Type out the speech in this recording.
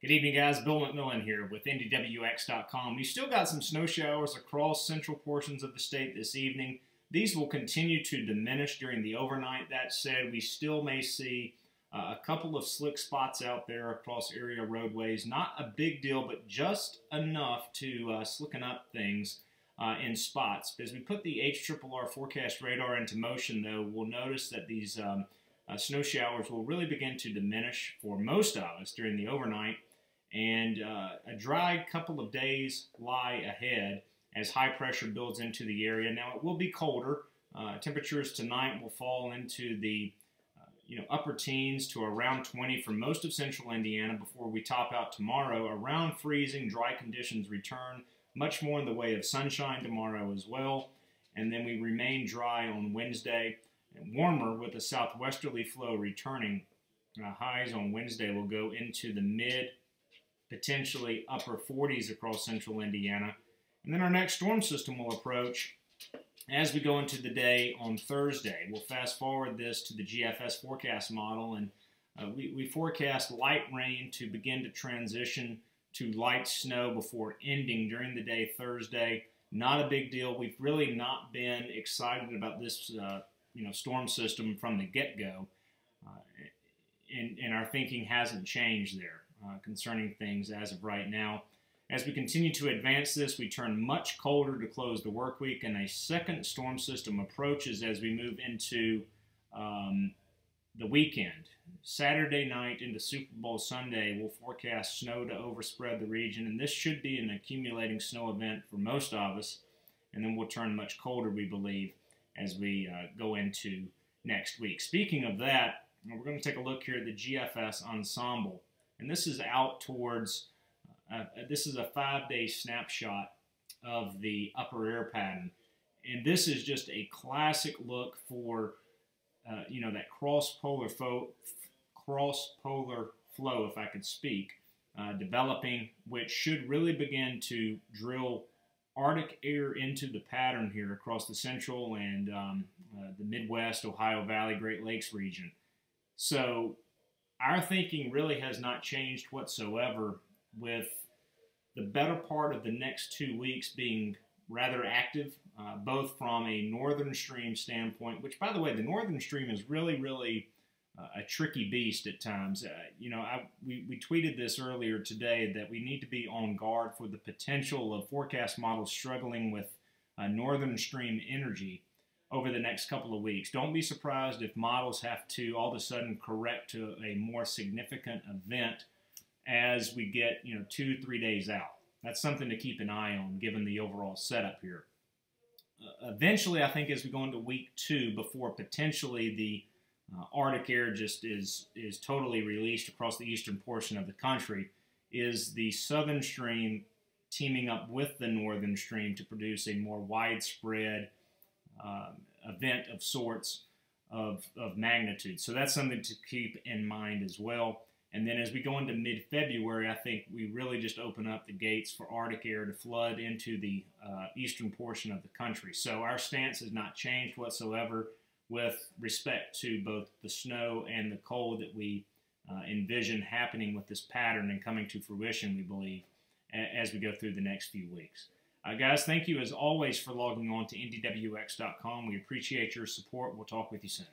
Good evening, guys. Bill McMillan here with NDWX.com. We still got some snow showers across central portions of the state this evening. These will continue to diminish during the overnight. That said, we still may see a couple of slick spots out there across area roadways. Not a big deal, but just enough to slicken up things in spots. As we put the HRRR forecast radar into motion, though, we'll notice that these snow showers will really begin to diminish for most of us during the overnight. And a dry couple of days lie ahead as high pressure builds into the area. Now, it will be colder. Temperatures tonight will fall into the upper teens to around 20 for most of central Indiana before we top out tomorrow. Around freezing, dry conditions return. Much more in the way of sunshine tomorrow as well. And then we remain dry on Wednesday and warmer with a southwesterly flow returning. Highs on Wednesday will go into the mid, potentially upper 40s across central Indiana. And then our next storm system will approach as we go into the day on Thursday. We'll fast forward this to the GFS forecast model, and we forecast light rain to begin to transition to light snow before ending during the day Thursday. Not a big deal. We've really not been excited about this storm system from the get-go, and our thinking hasn't changed there concerning things as of right now. As we continue to advance this, we turn much colder to close the work week, and a second storm system approaches as we move into the weekend. Saturday night into Super Bowl Sunday, we'll forecast snow to overspread the region, and this should be an accumulating snow event for most of us, and then we'll turn much colder, we believe, as we go into next week. Speaking of that, we're going to take a look here at the GFS ensemble, and this is out towards this is a 5-day snapshot of the upper air pattern, and this is just a classic look for that cross-polar flow, if I could speak, developing, which should really begin to drill Arctic air into the pattern here across the central and the Midwest, Ohio Valley, Great Lakes region. So our thinking really has not changed whatsoever, with the better part of the next 2 weeks being rather active, both from a northern stream standpoint, which, by the way, the northern stream is really a tricky beast at times. We tweeted this earlier today that we need to be on guard for the potential of forecast models struggling with northern stream energy over the next couple of weeks. Don't be surprised if models have to all of a sudden correct to a more significant event as we get 2-3 days out. That's something to keep an eye on given the overall setup here. Eventually, I think as we go into week 2, before potentially the Arctic air just is totally released across the eastern portion of the country, is the southern stream teaming up with the northern stream to produce a more widespread event of sorts of magnitude. So that's something to keep in mind as well. And then as we go into mid-February, I think we really just open up the gates for Arctic air to flood into the eastern portion of the country. So our stance has not changed whatsoever with respect to both the snow and the cold that we envision happening with this pattern and coming to fruition, we believe, as we go through the next few weeks. Guys, thank you as always for logging on to NDWX.com. We appreciate your support. We'll talk with you soon.